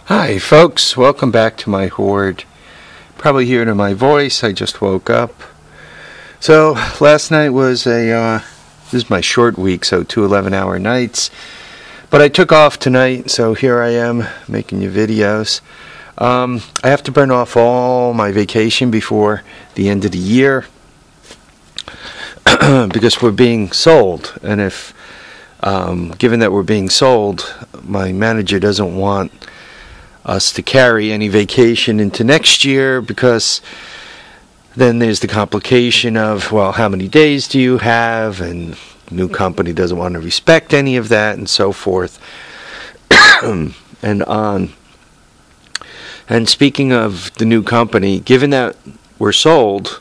Hi folks, welcome back to my horde. Probably hearing in my voice, I just woke up. So last night was this is my short week, so 2 11-hour nights. But I took off tonight, so here I am making you videos. I have to burn off all my vacation before the end of the year because we're being sold. And if, given that we're being sold, my manager doesn't want us to carry any vacation into next year, because then there's the complication of, well, how many days do you have, and new company doesn't want to respect any of that, and so forth and on. And speaking of the new company, given that we're sold,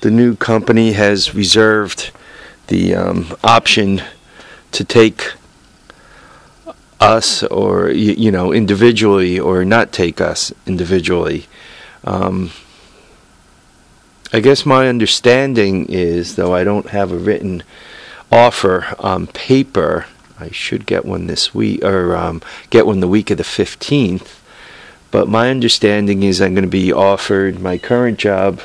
the new company has reserved the option to take us, or individually, or not take us individually. I guess my understanding is, though I don't have a written offer on paper, I should get one this week, or get one the week of the 15th. But my understanding is I'm going to be offered my current job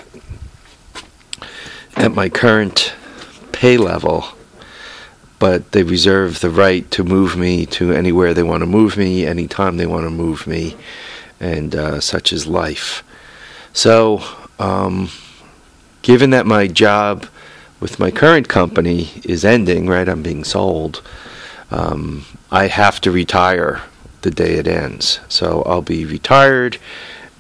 at my current pay level, but they reserve the right to move me to anywhere they want to move me, anytime they want to move me, and such is life. So, given that my job with my current company is ending, right, I'm being sold, I have to retire the day it ends. So I'll be retired,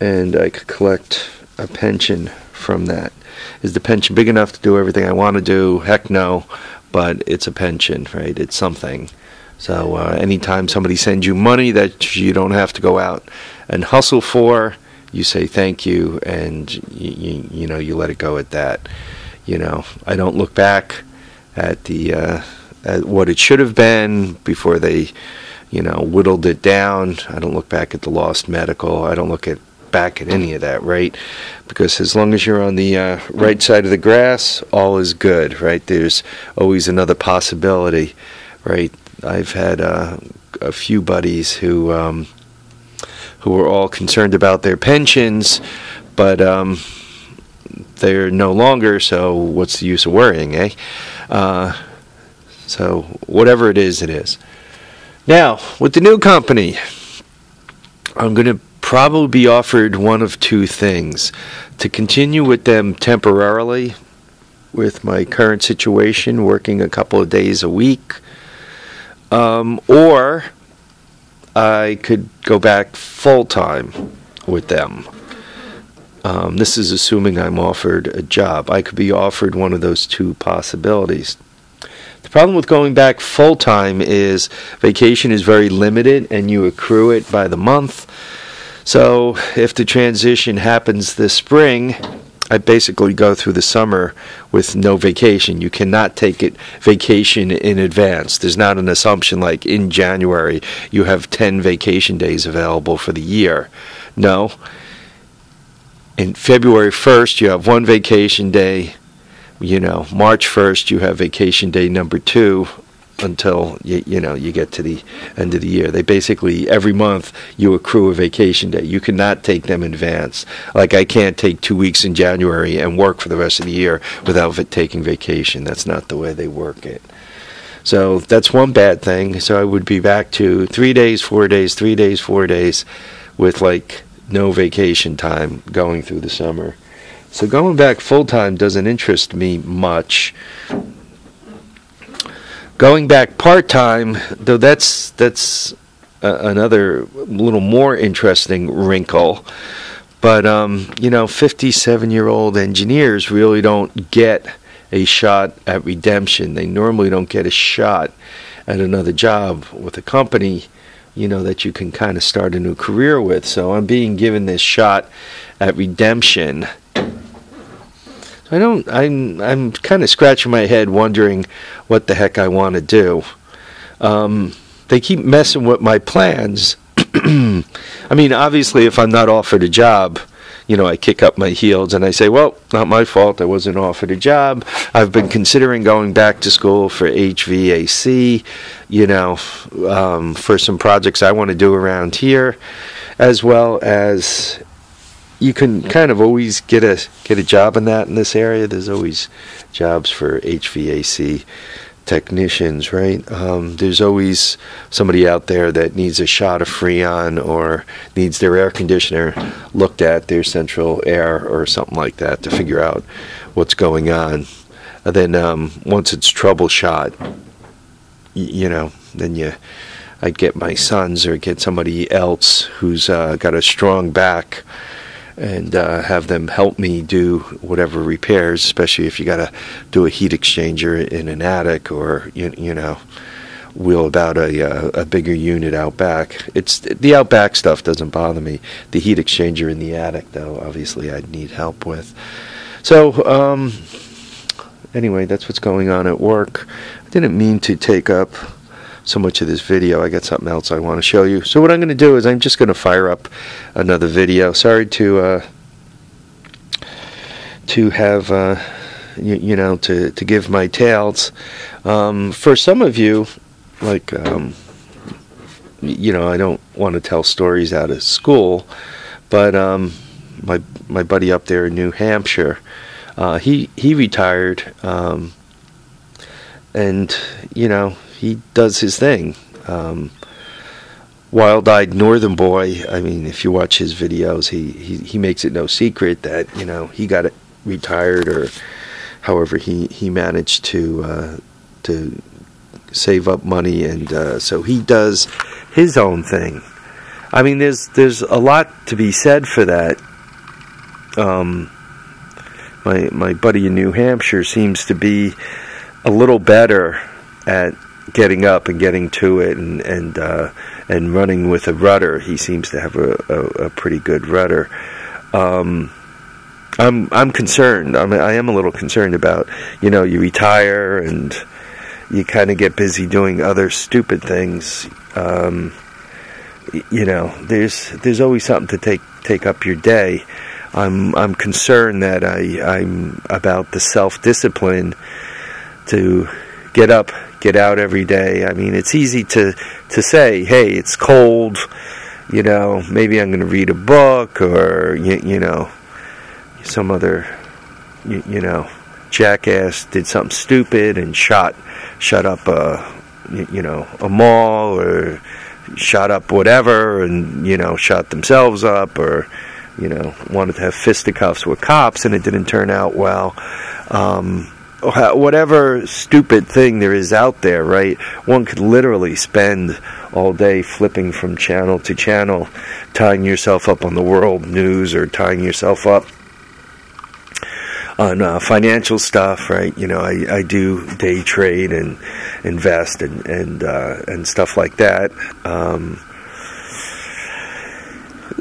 and I could collect a pension from that. Is the pension big enough to do everything I want to do? Heck no. But it's a pension, right? It's something. So anytime somebody sends you money that you don't have to go out and hustle for, you say thank you, and you let it go at that. I don't look back at the at what it should have been before they whittled it down. I don't look back at the lost medical. I don't look back at any of that, right? Because as long as you're on the right side of the grass, all is good, right? There's always another possibility, right? I've had a few buddies who were all concerned about their pensions, but they're no longer, so what's the use of worrying, eh? So whatever it is, it is. Now, with the new company, I'm going to probably be offered one of two things: to continue with them temporarily with my current situation, working a couple of days a week, or I could go back full-time with them. This is assuming I'm offered a job. I could be offered one of those two possibilities. The problem with going back full-time is vacation is very limited, and you accrue it by the month. So if the transition happens this spring, I basically go through the summer with no vacation. You cannot take vacation in advance. There's not an assumption like in January you have 10 vacation days available for the year. No. In February 1st, you have one vacation day. March 1st, you have vacation day number 2 until you get to the end of the year. They basically, every month, you accrue a vacation day. You cannot take them in advance. Like, I can't take 2 weeks in January and work for the rest of the year without taking vacation. That's not the way they work it. So that's one bad thing. So I would be back to 3 days, 4 days, 3 days, 4 days, with like no vacation time going through the summer. So going back full-time doesn't interest me much. Going back part-time, though, that's another little more interesting wrinkle. But 57-year-old engineers really don't get a shot at redemption. They normally don't get a shot at another job with a company, that you can kind of start a new career with. So I'm being given this shot at redemption. I'm kind of scratching my head wondering what the heck I want to do. They keep messing with my plans. I mean, obviously, if I'm not offered a job, I kick up my heels and I say, well, not my fault. I wasn't offered a job. I've been considering going back to school for HVAC, for some projects I want to do around here. as well as you can kind of always get a job in this area. There's always jobs for HVAC technicians, right? There's always somebody out there that needs a shot of Freon or needs their air conditioner looked at, their central air or something like that, to figure out what's going on. And then once it's troubleshot, then I'd get my sons or get somebody else who's got a strong back and have them help me do whatever repairs, especially if you got to do a heat exchanger in an attic or, wheel about a bigger unit out back. It's the out back stuff doesn't bother me. The heat exchanger in the attic, though, obviously I'd need help with. So, anyway, that's what's going on at work. I didn't mean to take up so much of this video. I got something else I want to show you. So what I'm going to do is I'm just going to fire up another video. Sorry to have to give my tales. For some of you, like I don't want to tell stories out of school, but my buddy up there in New Hampshire, he retired, and he does his thing. Wild-eyed northern boy. I mean, if you watch his videos, he makes it no secret that he got it retired, or however he managed to save up money, and so he does his own thing. I mean, there's a lot to be said for that. My buddy in New Hampshire seems to be a little better at getting up and getting to it, and running with a rudder. He seems to have a pretty good rudder. I'm concerned. I am a little concerned about, you retire and you kind of get busy doing other stupid things. There's always something to take up your day. I'm concerned that I'm about the self-discipline to get up, get out every day. I mean, it's easy to say, hey, it's cold, maybe I'm going to read a book, or some other jackass did something stupid and shot up a mall, or shot up whatever, and shot themselves up, or wanted to have fisticuffs with cops and it didn't turn out well. Whatever stupid thing there is out there, right? One could literally spend all day flipping from channel to channel, tying yourself up on the world news, or tying yourself up on financial stuff, right? I do day trade and invest and stuff like that.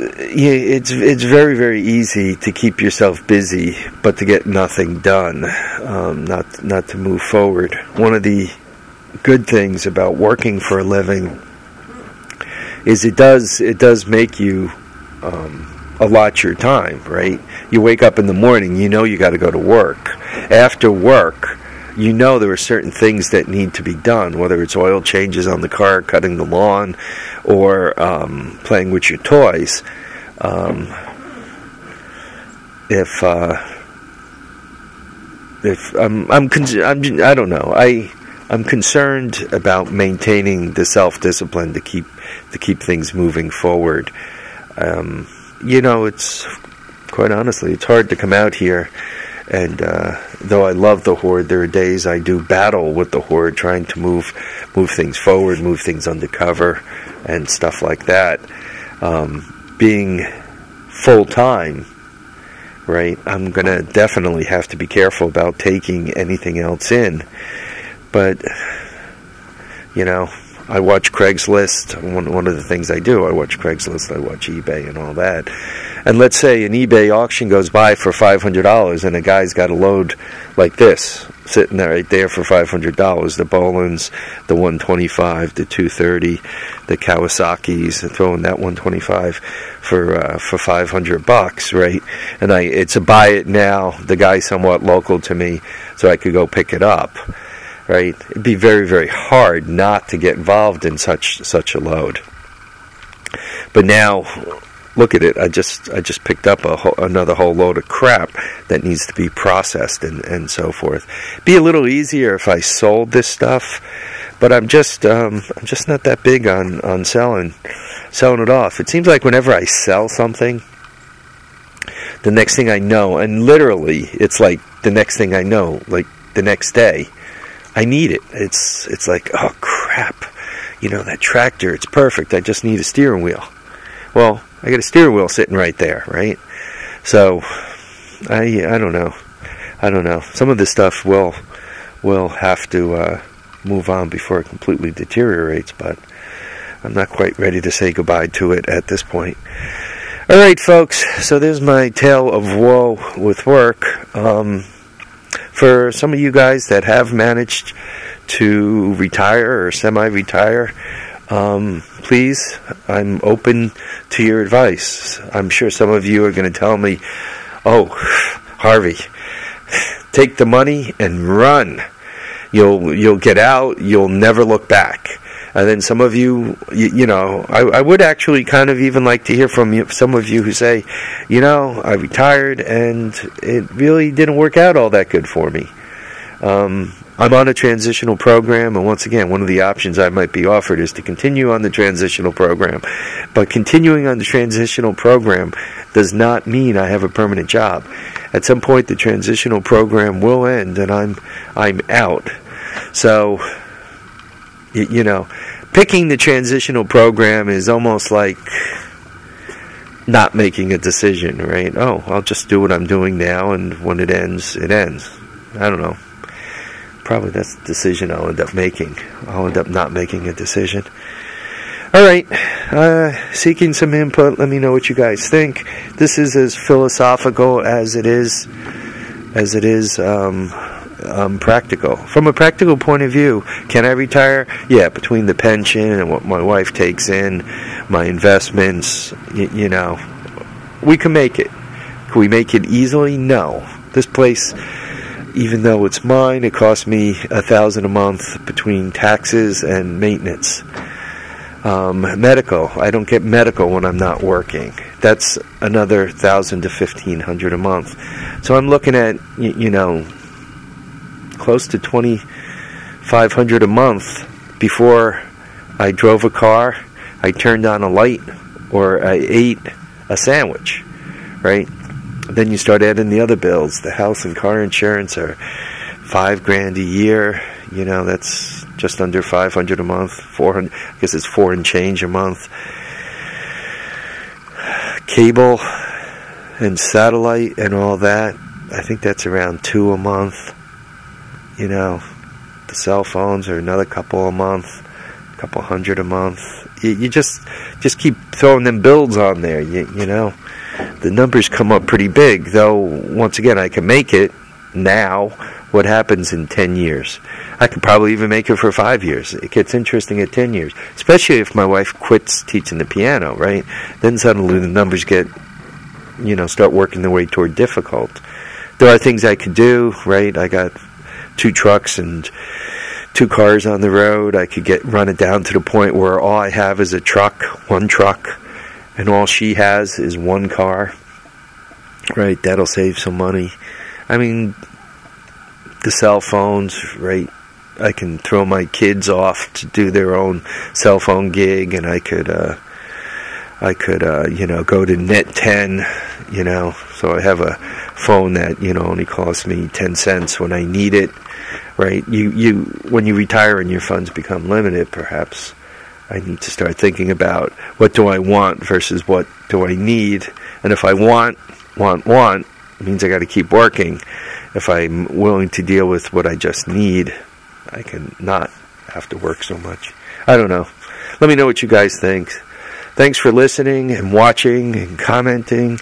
It's very, very easy to keep yourself busy, but to get nothing done, not to move forward. One of the good things about working for a living is it does make you allot your time, right? You wake up in the morning, you got to go to work. After work, there are certain things that need to be done, whether it's oil changes on the car, cutting the lawn, or playing with your toys. If I don't know. I'm concerned about maintaining the self-discipline to keep things moving forward. It's quite honestly, it's hard to come out here. And though I love the Horde, there are days I do battle with the Horde, trying to move things forward, move things undercover, and stuff like that. Being full-time, right, I'm going to definitely have to be careful about taking anything else in. But, I watch Craigslist. One of the things I do, I watch Craigslist, I watch eBay and all that. And let's say an eBay auction goes by for $500, and a guy's got a load like this, sitting there right there for $500. The Bolins, the 125, the 230, the Kawasaki's, throwing that 125 for $500, right? And it's a buy it now. The guy's somewhat local to me, so I could go pick it up. Right? It'd be very, very hard not to get involved in such a load. But now, look at it. I just picked up another whole load of crap that needs to be processed and so forth. Be a little easier if I sold this stuff, but I'm just not that big on selling it off. It seems like whenever I sell something, the next thing I know, and literally it's like the next thing I know, like the next day, I need it. It's like, oh crap, that tractor, it's perfect. I just need a steering wheel. Well, I got a steering wheel sitting right there, right? So, I don't know. Some of this stuff will have to move on before it completely deteriorates, but I'm not quite ready to say goodbye to it at this point. All right, folks, so there's my tale of woe with work. For some of you guys that have managed to retire or semi-retire, please, I'm open to your advice. I'm sure some of you are going to tell me, oh, Harvey, take the money and run. You'll get out, you'll never look back. And then some of you, I would actually kind of even like to hear from some of you who say, I retired and it really didn't work out all that good for me. I'm on a transitional program, and once again, one of the options I might be offered is to continue on the transitional program. But continuing on the transitional program does not mean I have a permanent job. At some point, the transitional program will end, and I'm out. So, picking the transitional program is almost like not making a decision, right? Oh, I'll just do what I'm doing now, and when it ends, it ends. I don't know. Probably that's the decision I'll end up making. I'll end up not making a decision. All right. Seeking some input. Let me know what you guys think. This is as philosophical as it is practical. From a practical point of view, can I retire? Yeah, between the pension and what my wife takes in, my investments, we can make it. Can we make it easily? No. This place, even though it's mine, it costs me $1,000 a month between taxes and maintenance. Medical, I don't get medical when I'm not working. That's another $1,000 to $1,500 a month. So I'm looking at, close to $2,500 a month before I drove a car, I turned on a light, or I ate a sandwich, right? Then you start adding the other bills. The house and car insurance are $5,000 a year. That's just under $500 a month. 400. I guess it's $4 and change a month. Cable and satellite and all that. I think that's around $2 a month. The cell phones are another couple a month, a couple hundred a month. You just keep throwing them bills on there. The numbers come up pretty big, though. Once again, I can make it now. What happens in 10 years? I could probably even make it for 5 years. It gets interesting at 10 years, especially if my wife quits teaching the piano, right? Then suddenly the numbers get, start working their way toward difficult. There are things I could do, right? I got 2 trucks and 2 cars on the road. I could run it down to the point where all I have is one truck, and all she has is 1 car. Right, that'll save some money. I mean, the cell phones, right? I can throw my kids off to do their own cell phone gig, and I could go to Net 10, so I have a phone that, only costs me 10 cents when I need it, right? When you retire and your funds become limited, perhaps I need to start thinking about what do I want versus what do I need. And if I want, it means I got to keep working. If I'm willing to deal with what I just need, I can not have to work so much. I don't know. Let me know what you guys think. Thanks for listening and watching and commenting.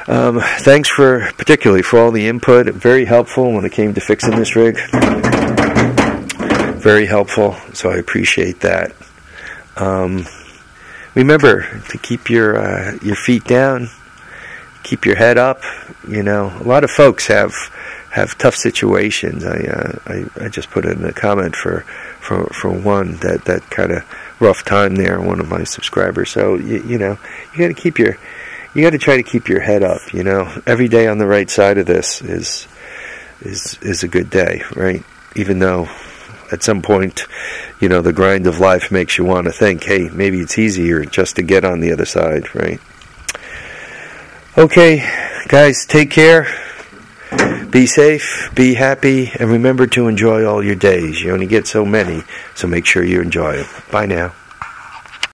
Thanks particularly for all the input. Very helpful when it came to fixing this rig. Very helpful, so I appreciate that. Remember to keep your feet down, keep your head up. A lot of folks have have tough situations. I just put in a comment for one that kind of rough time there, one of my subscribers. So you know, you got to try to keep your head up. You know, every day on the right side of this is a good day, right? Even though at some point, you know, the grind of life makes you want to think, hey, maybe it's easier just to get on the other side, right? Okay, guys, take care. Be safe, be happy, and remember to enjoy all your days. You only get so many, so make sure you enjoy them. Bye now.